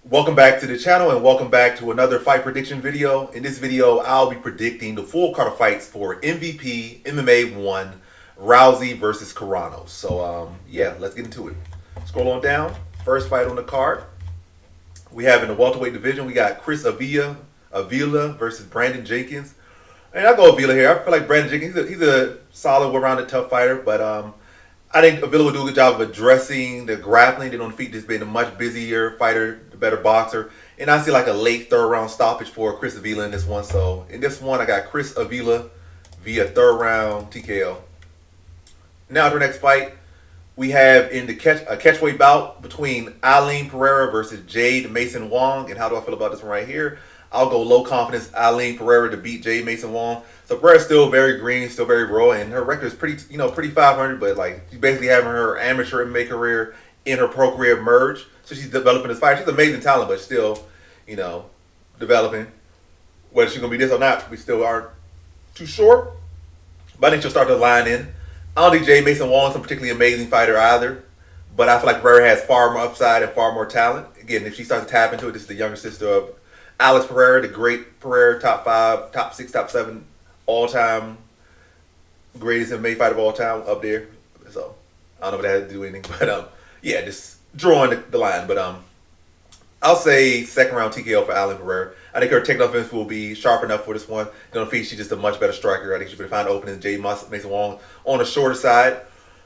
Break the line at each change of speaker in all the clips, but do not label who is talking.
Welcome back to the channel and welcome back to another fight prediction video. In this video, I'll be predicting the full card of fights for MVP MMA 1 Rousey versus Carano. So yeah, let's get into it. Scroll on down. First fight on the card. We have in the welterweight division, we got Avila versus Brandon Jenkins. And I'll go Avila here. I feel like Brandon Jenkins, he's a solid, well-rounded, tough fighter, but I think Avila will do a good job of addressing the grappling. Then on the feet, just being a much busier fighter, the better boxer. And I see like a late third round stoppage for Chris Avila in this one. So in this one, I got Chris Avila via third round TKO. Now to the next fight, we have in the catchweight bout between Eileen Pereira versus Jade Masson-Wong. And how do I feel about this one right here? I'll go low confidence Eileen Pereira to beat Jade Masson-Wong. So Pereira's still very green, still very raw, and her record is pretty 500. But like she's basically having her amateur MMA career in her pro career merge. So she's developing this fighter. She's amazing talent, but still, developing. Whether she's gonna be this or not, we still aren't too sure. But I think she'll start to line in. I don't think Jade Masson-Wong is a particularly amazing fighter either. But I feel like Pereira has far more upside and far more talent. Again, if she starts to tap into it, this is the younger sister of Alex Pereira, the great Pereira, top 5, top 6, top 7, all-time greatest MMA fighter of all time up there. So I don't know if that has to do anything, but yeah, just drawing the line. But I'll say second round TKO for Eileen Pereira. I think her takedown offense will be sharp enough for this one. On the feet, she's just a much better striker. I think she'll be able to find openings. Jade Masson-Wong on the shorter side,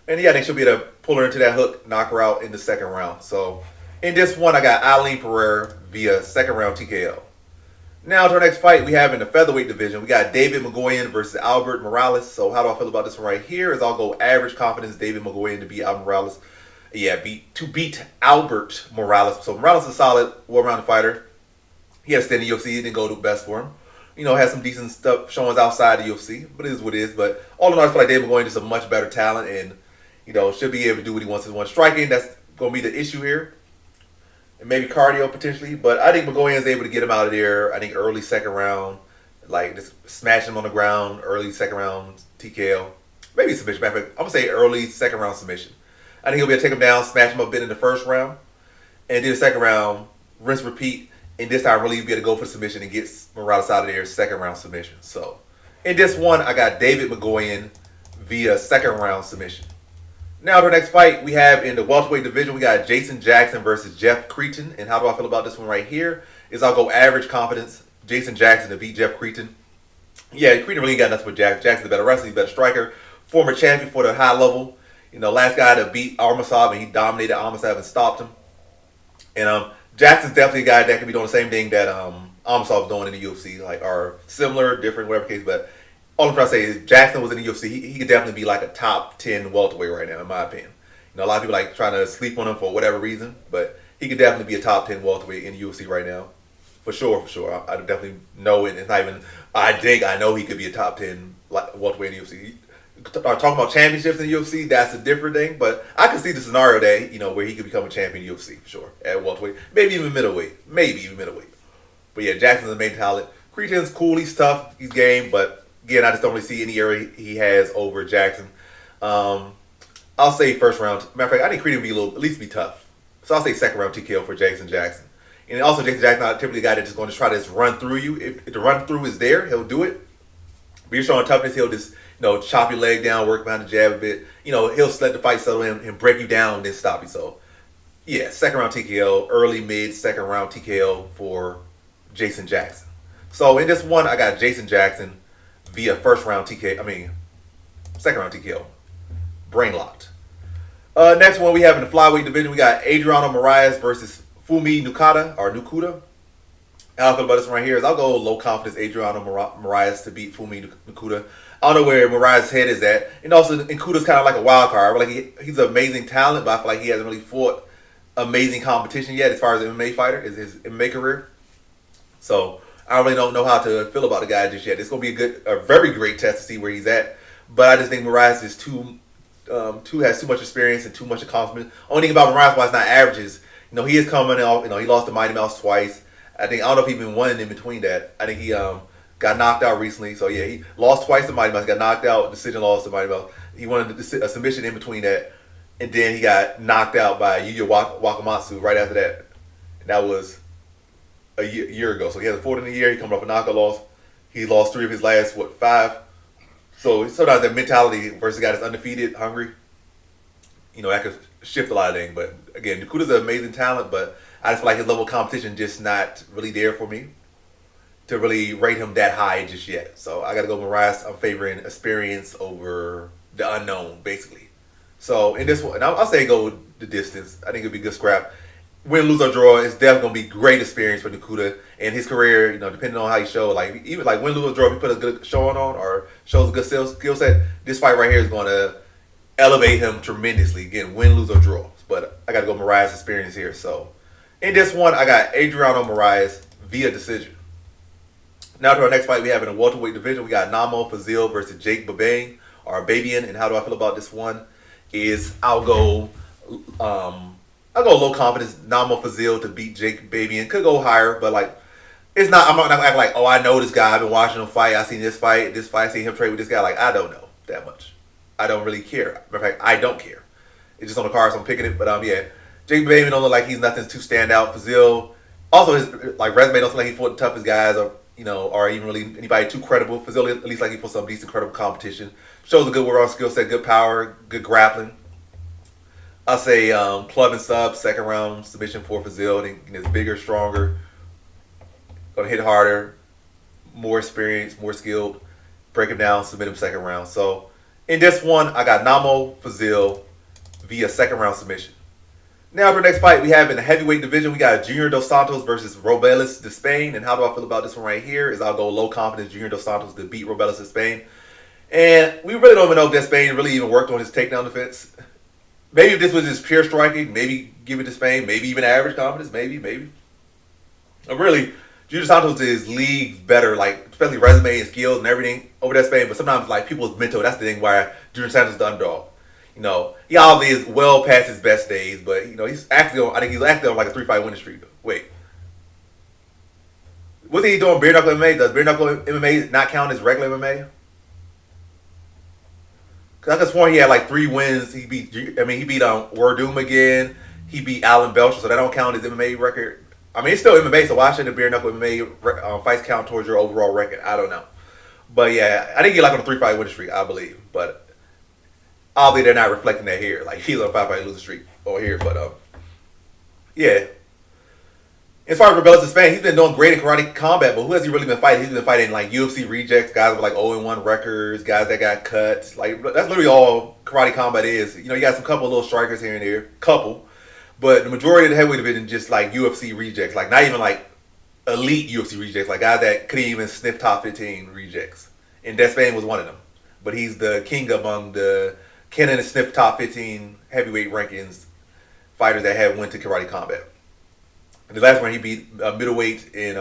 and yeah, I think she'll be able to pull her into that hook, knock her out in the second round. So in this one, I got Eileen Pereira via second round TKO. Now to our next fight, we have in the featherweight division, we got David Mgoyan versus Albert Moraes. So how do I feel about this one right here? Is I'll go average confidence David Mgoyan to beat Albert Moraes. Yeah, beat Albert Moraes. So Moraes is a solid, well-rounded fighter. He had to stay in the UFC. It didn't go the best for him. Has some decent stuff showings outside the UFC, but it is what it is. But all in all, I feel like David Mgoyan is a much better talent and, should be able to do what he wants. Striking, that's going to be the issue here. And maybe cardio potentially, but I think Mgoyan is able to get him out of there. I think early second round, like just smash him on the ground, early second round TKO, maybe submission. I'm gonna say early second round submission. I think he'll be able to take him down, smash him a bit in the first round, and then the second round, rinse, repeat, and this time really be able to go for submission and get Moraes out of there, second round submission. So in this one, I got David Mgoyan via second round submission. Now to our next fight, we have in the welterweight division, we got Jason Jackson versus Jeff Creighton. And how do I feel about this one right here? Is I'll go average confidence, Jason Jackson to beat Jeff Creighton. Yeah, Creighton really got nothing with Jackson. Jackson's a better wrestler, he's a better striker, former champion for the high level. Last guy to beat Armasov, and he dominated Armasov and stopped him. And Jackson's definitely a guy that could be doing the same thing that Armasov's doing in the UFC, like are similar, different, whatever case, but all I'm trying to say is Jackson was in the UFC. He could definitely be like a top 10 welterweight right now, in my opinion. A lot of people like trying to sleep on him for whatever reason, but he could definitely be a top 10 welterweight in the UFC right now. For sure. I definitely know it. It's not even, I know he could be a top 10 welterweight in the UFC. Talking about championships in the UFC, that's a different thing, but I can see the scenario that, where he could become a champion in the UFC, for sure, at welterweight. Maybe even middleweight. But yeah, Jackson's the main talent. Creighton's cool, he's tough, he's game, but again, I just don't really see any area he has over Jackson. I'll say first round. Matter of fact, I think Creighton will at least be tough. So I'll say second round TKO for Jason Jackson. And also, Jason Jackson not typically a guy that's just going to try to just run through you. If the run through is there, he'll do it. But you're showing toughness, he'll just chop your leg down, work behind the jab a bit. He'll let the fight settle in and break you down and then stop you. So yeah, second round TKO, early mid second round TKO for Jason Jackson. So in this one, I got Jason Jackson via second round TKO. Brain locked. Next one we have in the flyweight division, we got Adriano Moraes versus Fumi Nkuta. How I feel about this one right here is I'll go low confidence Adriano Moraes to beat Fumi Nkuta. I don't know where Moraes' head is at. And also Nkuta's kind of like a wild card. Like he's an amazing talent, but I feel like he hasn't really fought amazing competition yet as far as an MMA fighter, is his MMA career. So I really don't know how to feel about the guy just yet. It's going to be a very great test to see where he's at. But I just think Moraes is has too much experience and too much accomplishment. Only thing about Moraes why it's not averages, he is coming off, he lost to Mighty Mouse twice. I don't know if he even won in between that. I think he got knocked out recently. So yeah, he lost twice to Mighty Mouse, got knocked out, decision loss to Mighty Mouse. He won a submission in between that. And then he got knocked out by Yuya Wakamatsu right after that. And that was a year ago. So he hasn't fought in a year. He coming off a knockout loss. He lost 3 of his last, 5? So sometimes that mentality versus a guy that's undefeated, hungry, that could shift a lot of things. But again, Nkuta's an amazing talent, but I just feel like his level of competition just not really there for me to really rate him that high just yet. So I got to go Moraes. I'm favoring experience over the unknown, basically. So in this one, and I'll say go the distance. I think it'll be a good scrap. Win, lose, or draw, it's definitely going to be great experience for Nkuta and his career, depending on how he show. Like, even like win, lose, or draw, if he put a good showing on or shows a good skill set, this fight right here is going to elevate him tremendously. Again, win, lose, or draw. But I got to go Moraes experience here. So in this one, I got Adriano Moraes via decision. Now to our next fight, we have in the welterweight division, we got Ngannou Fazil versus Jake Babian or Babian. And how do I feel about this one? I'll go low confidence Ngannou Fazil to beat Jake Babian. Could go higher, but like I'm not gonna act like, oh, I know this guy. I've been watching him fight. I seen this fight, I seen him trade with this guy. Like, I don't know that much. I don't really care. Matter of fact, I don't care. It's just on the card, so I'm picking it. But yeah, Jake Babian don't look like he's nothing too stand out. Fazil also his resume don't look like he fought the toughest guys or even really anybody too credible. Fazil at least like he fought some decent, credible competition. Shows a good overall skill set, good power, good grappling. I'll say club and sub, second round submission for Fazil. And it's bigger, stronger, gonna hit harder, more experienced, more skilled. Break him down, submit him second round. So in this one, I got Ngannou Fazil via second round submission. Now for the next fight, we have in the heavyweight division, we got Junior Dos Santos versus Robelis Despaigne. And how do I feel about this one right here? I'll go low confidence Junior Dos Santos to beat Robelis Despaigne. And we really don't even know if Despaigne really even worked on his takedown defense. Maybe if this was just pure striking, maybe give it to Spain, maybe even average confidence, maybe. But really, Junior Santos is league better, like especially resume and skills and everything over that Spain. But sometimes like people's mental, that's the thing why Junior Santos is the underdog. He obviously is well past his best days, but he's actually on. I think he's actually on like a 3-fight winning streak. Wait, what's he doing? Bare knuckle MMA? Does bare knuckle MMA not count as regular MMA? Cause I could sworn he had like 3 wins. He beat Werdum again. He beat Alan Belcher, so that don't count as MMA record. I mean, it's still MMA, so why shouldn't the bare knuckle MMA fights count towards your overall record? I don't know. But yeah, I think he's like on a 3-fight winning streak, I believe. But obviously they're not reflecting that here. Like he's on a 5-fight losing streak over here. But yeah. As far as Robelis Despaigne, he's been doing great in karate combat, but who has he really been fighting? He's been fighting like UFC rejects, guys with like 0-1 records, guys that got cut. Like that's literally all karate combat is. You got some couple of little strikers here and there, but the majority of the heavyweight division just like UFC rejects, like not even like elite UFC rejects, like guys that couldn't even sniff top 15 rejects. And Despaigne was one of them, but he's the king among the Canon and sniff top 15 heavyweight rankings fighters that have went to karate combat. And the last one he beat middleweight in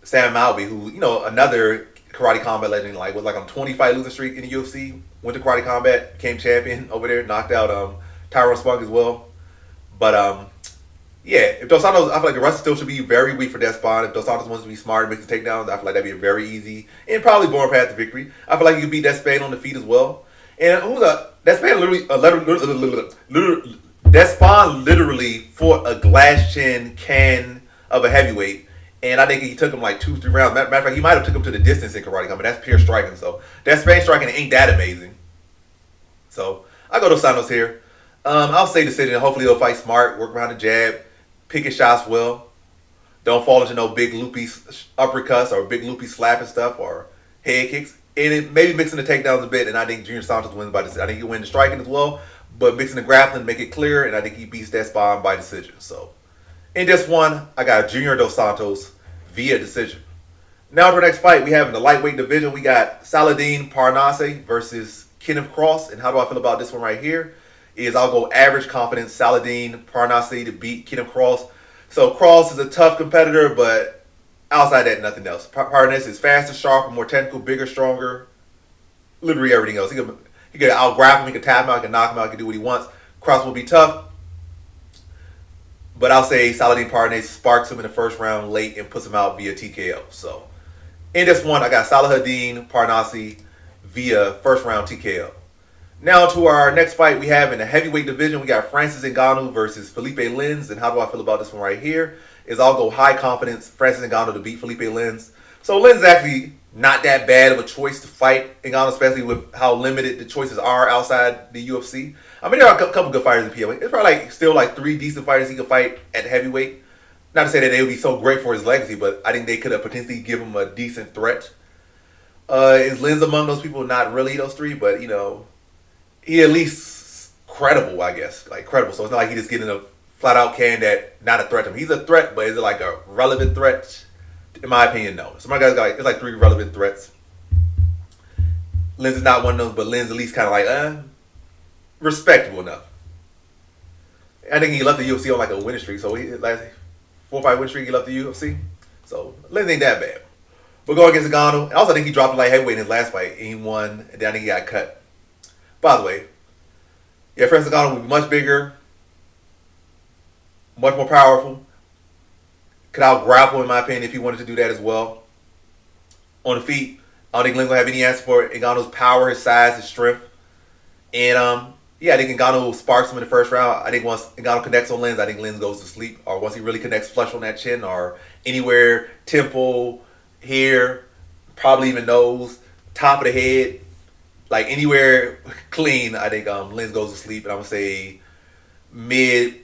Sam Alvey, who another karate combat legend, like was like on 20-fight losing streak in the UFC. Went to karate combat, became champion over there, knocked out Tyrone Spunk as well. But yeah, if Dos Santos, I feel like the rest still should be very weak for Despaigne. If Dos Santos wants to be smart and make the takedowns, I feel like that'd be a very easy and probably boring path to victory. I feel like you could beat Despaigne on the feet as well. And Despaigne literally fought a glass chin can of a heavyweight, and I think he took him like 2-3 rounds. Matter of fact, he might have took him to the distance in karate combat. That's pure striking. So Despaigne striking ain't that amazing. So I go to Santos here. I'll say decision. Hopefully he'll fight smart, work around the jab, pick his shots well. Don't fall into no big loopy uppercuts or big loopy slap and stuff or head kicks. And maybe mixing the takedowns a bit, and I think Junior Santos wins by decision. I think he'll win the striking as well. But mixing the grappling, make it clear, and I think he beats Despaigne by decision. So, in this one, I got Junior Dos Santos via decision. Now, for the next fight, we have in the lightweight division, we got Saladin Parnasse versus Kenneth Cross. And how do I feel about this one right here? I'll go average confidence Saladin Parnasse to beat Kenneth Cross. So, Cross is a tough competitor, but outside that, nothing else. Parnasse is faster, sharper, more technical, bigger, stronger. Literally everything else. He can out-grab him, he can tap him out, he can knock him out, he can do what he wants. Cross will be tough. But I'll say Saladin Parnasse sparks him in the first round late and puts him out via TKO. So, in this one, I got Saladin Parnasse via first round TKO. Now to our next fight we have in the heavyweight division, we got Francis Ngannou versus Felipe Lins. And how do I feel about this one right here? is I'll go high confidence Francis Ngannou to beat Felipe Lins. So Lins is actually not that bad of a choice to fight Ngannou, especially with how limited the choices are outside the UFC. I mean, there are a couple good fighters in PMA. It's probably still 3 decent fighters he could fight at heavyweight. Not to say that they would be so great for his legacy, but I think they could have potentially given him a decent threat. Is Lins among those people? Not really those 3, but he at least credible, I guess. Credible. So it's not like he just getting a flat out can that not a threat to him. He's a threat, but is it a relevant threat? In my opinion, no. Some guys got it's 3 relevant threats. Lins is not one of those, but Lins at least kind of respectable enough. I think he left the UFC on a winning streak, so he 4 or 5 win streak he left the UFC. So Lins ain't that bad. But going against Ngannou, I also think he dropped a light heavyweight in his last fight, and he won, and then I think he got cut. By the way, Francis Ngannou would be much bigger, much more powerful. Could out grapple, in my opinion, if he wanted to do that as well. On the feet, I don't think Lins will have any answer for Ngannou's power, his size, his strength. And I think Ngannou sparks him in the first round. I think once Ngannou connects on Lins, I think Lins goes to sleep. Or once he really connects flush on that chin, or anywhere, temple, here, probably even nose, top of the head, anywhere clean, I think Lins goes to sleep. And I'm going to say mid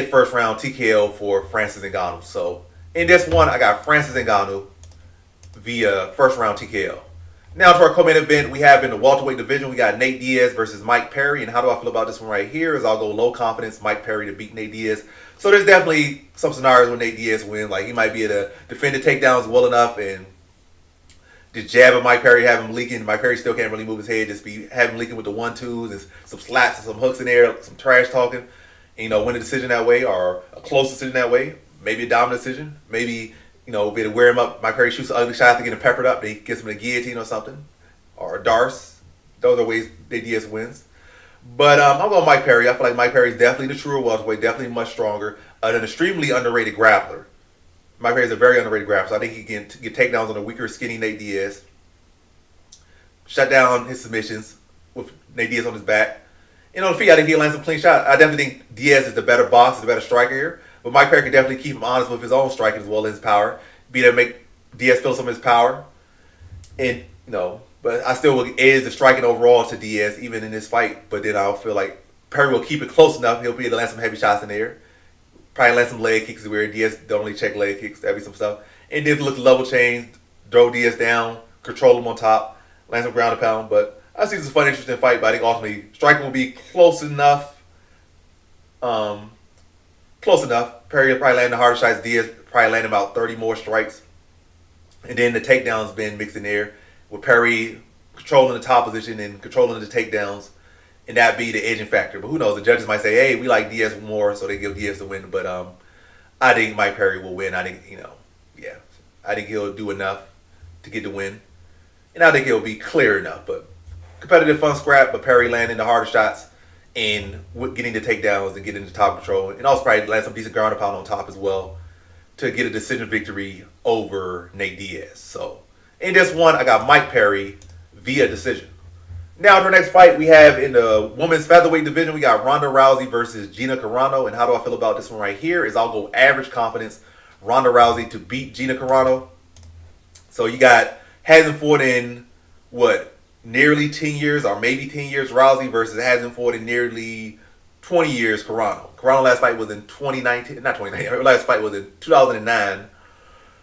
first round TKO for Francis Ngannou. So in this one, I got Francis Ngannou via first round TKO. Now to our co-main event, we have in the welterweight division, we got Nate Diaz versus Mike Perry. And how do I feel about this one right here? Is I'll go low confidence Mike Perry to beat Nate Diaz. So there's definitely some scenarios where Nate Diaz wins. He might be able to defend the takedowns well enough, and the jab of Mike Perry have him leaking. Mike Perry still can't really move his head. Just have him leaking with the 1-2s and some slaps and some hooks in there, some trash talking. And, win a decision that way, or a close decision that way. Maybe a dominant decision. Maybe, be able to wear him up. Mike Perry shoots an ugly shot to get him peppered up. He gets him a guillotine or something. Or a Darce. Those are ways Nate Diaz wins. But I'm going Mike Perry. I feel like Mike Perry is definitely the truer welterweight. Definitely much stronger. An extremely underrated grappler. Mike Perry is a very underrated grappler. So I think he can get takedowns on a weaker, skinny Nate Diaz. Shut down his submissions with Nate Diaz on his back. On the feet, I think he'll land some clean shots. I definitely think Diaz is the better boxer, the better striker here. But Mike Perry can definitely keep him honest with his own striking as well as his power. Be able to make Diaz feel some of his power. And, but I still will edge the striking overall to Diaz, even in this fight. But then I'll feel like Perry will keep it close enough. He'll be able to land some heavy shots in there. Probably land some leg kicks where Diaz don't really check leg kicks. That'd be some stuff. And then look level change, throw Diaz down, control him on top, land some ground and pound. But I see this is a fun, interesting fight, but I think ultimately striking will be close enough. Close enough. Perry will probably land the harder shots. Diaz probably land about 30 more strikes. And then the takedowns been mixed in there with Perry controlling the top position and controlling the takedowns. And that be the edging factor. But who knows? The judges might say, hey, we like Diaz more, so they give Diaz the win. But I think Mike Perry will win. I think, I think he'll do enough to get the win. And I think he'll be clear enough. But competitive, fun scrap, but Perry landing the harder shots and getting the takedowns and getting the top control. And also probably land some decent ground and pound on top as well to get a decision victory over Nate Diaz. So in this one, I got Mike Perry via decision. Now, to our next fight, we have in the women's featherweight division, we got Ronda Rousey versus Gina Carano. And how do I feel about this one right here? Is I'll go average confidence Ronda Rousey to beat Gina Carano. So you got hasn't fought in, nearly 10 years or maybe 10 years Rousey versus hasn't fought in nearly 20 years Carano. Carano's last fight was in 2019. Not 2019. Her last fight was in 2009.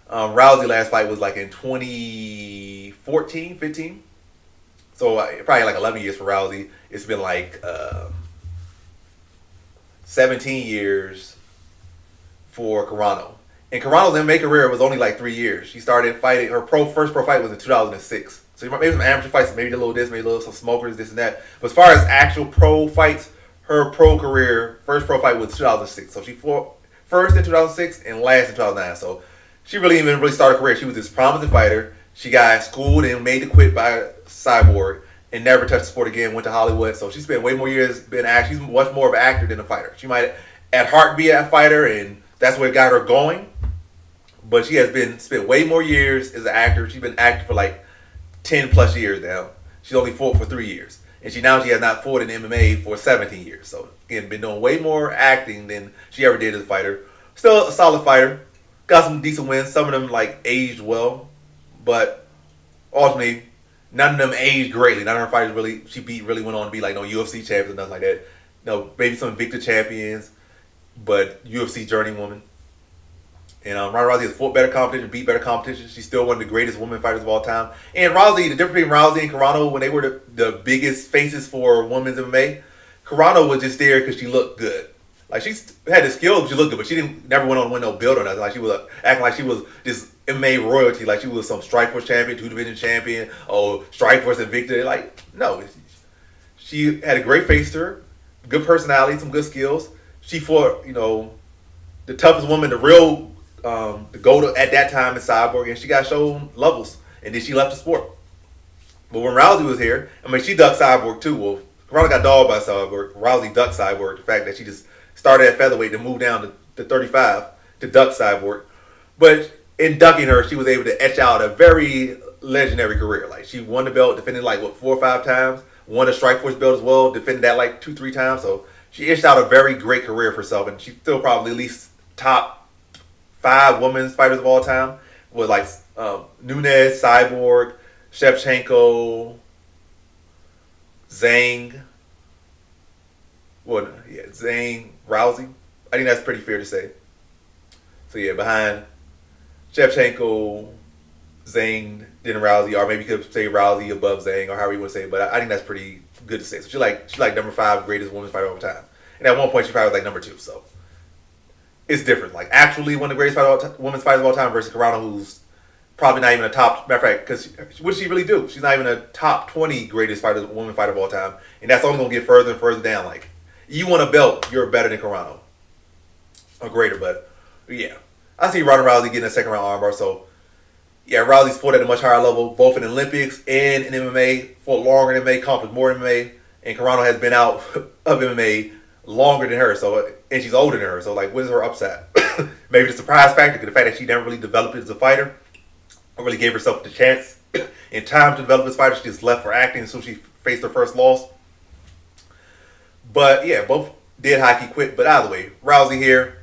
Rousey last fight was in 2014, 15. So probably 11 years for Rousey. It's been 17 years for Carano. And Carano's MMA career was only 3 years. She started fighting, her first pro fight was in 2006. So maybe some amateur fights, maybe a little this, maybe a little some smokers, this and that. But as far as actual pro fights, her pro career, first pro fight was 2006. So she fought first in 2006 and last in 2009. So she really even really started a career. She was this promising fighter. She got schooled and made to quit by Cyborg and never touched the sport again, went to Hollywood. So she spent way more years being she's much more of an actor than a fighter. She might at heart be a fighter, and that's what got her going. But she has spent way more years as an actor. She's been acting for 10 plus years now. She's only fought for 3 years. And she has not fought in MMA for 17 years. So again, been doing way more acting than she ever did as a fighter. Still a solid fighter. Got some decent wins. Some of them like aged well, but ultimately none of them aged greatly. None of her fighters really she beat really went on to be like no UFC champions or nothing like that. No, maybe some Victor champions, but UFC journeywoman. And Ronda Rousey has fought better competition, beat better competition. She's still one of the greatest women fighters of all time. And Rousey, the difference between Rousey and Carano, when they were the biggest faces for women's MMA, Carano was just there because she looked good. Like she had the skill, but she looked good, but she never went on to win no belt or nothing. Like she was acting like she was this MMA royalty, like she was some Strikeforce champion, 2-division champion, or Strikeforce and Victor. Like no, she had a great face to her, good personality, some good skills. She fought, the toughest woman, the real. The GOAT at that time in Cyborg, and she got shown levels, and then she left the sport. But when Rousey was here, she ducked Cyborg too. Well, Carano got dogged by Cyborg. Rousey ducked Cyborg. The fact that she just started at featherweight and moved down to 35 to duck Cyborg. But in ducking her, she was able to etch out a very legendary career. Like she won the belt, defended 4 or 5 times. Won a Strikeforce belt as well, defended that 2-3 times. So she etched out a very great career for herself, and she's still probably at least top 5 women's fighters of all time with Nunes, Cyborg, Shevchenko, Zhang. Zhang, Rousey. I think that's pretty fair to say. So yeah, behind Shevchenko, Zhang, then Rousey, or maybe you could say Rousey above Zhang, or however you want to say it, but I think that's pretty good to say. So she's like number 5 greatest women's fighter of all time. And at one point she probably was number 2, so it's different. Actually one of the greatest women's fighters of all time versus Carano, who's probably not even a top, matter of fact, because what does she really do? She's not even a top 20 greatest women fighter of all time. And that's only going to get further and further down. You want a belt, you're better than Carano. Or greater, but yeah. I see Ronda Rousey getting a second round armbar, so yeah, Rousey's fought at a much higher level, both in the Olympics and in MMA, fought longer in MMA, accomplished more in MMA, and Carano has been out of MMA longer than her, and she's older than her, so what is her upside? Maybe the surprise factor, the fact that she never really developed as a fighter, or really gave herself the chance in time to develop as a fighter. She just left for acting until she faced her first loss. But yeah, both did hockey quit, but either way, Rousey here.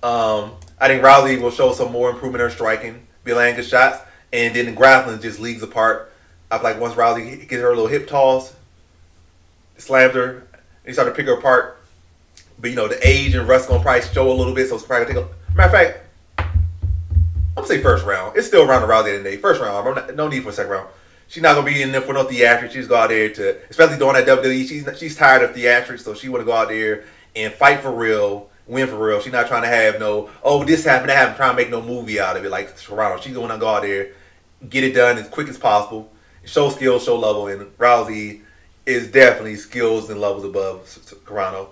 I think Rousey will show some more improvement in her striking, be landing good shots, and then the grappling just leagues apart. I feel like once Rousey gets her little hip toss, slams her, and he started to pick her apart. But the age and rust gonna probably show a little bit, so it's probably gonna take a matter of fact. I'm gonna say first round. It's still Ronda Rousey in the day. First round. No need for a second round. She's not gonna be in there for no theatrics. She just go out there to, especially doing that WWE. She's tired of theatrics, so she want to go out there and fight for real, win for real. She's not trying to have this happened, that happened, trying to make no movie out of it like Toronto. She's going to go out there, get it done as quick as possible, show skills, show level, and Rousey is definitely skills and levels above Carano.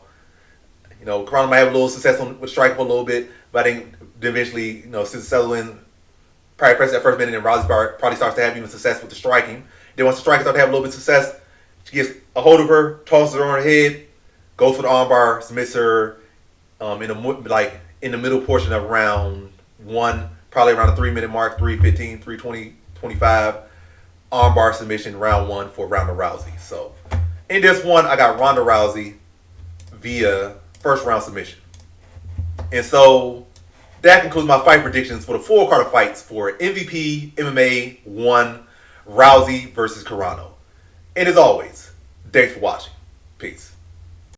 Carano might have a little success with striking for a little bit, but I think eventually, since settling, probably press that first minute, and Rousey probably starts to have even success with the striking. Then once the striking starts to have a little bit of success, she gets a hold of her, tosses her on her head, goes for the armbar, submits her in the middle portion of round 1, probably around the 3-minute mark, 3:15, 3:20, 25, armbar submission round 1 for Ronda Rousey. So in this one, I got Ronda Rousey via first round submission. And so that concludes my fight predictions for the full card of fights for MVP MMA 1 Rousey versus Carano. And as always, thanks for watching. Peace.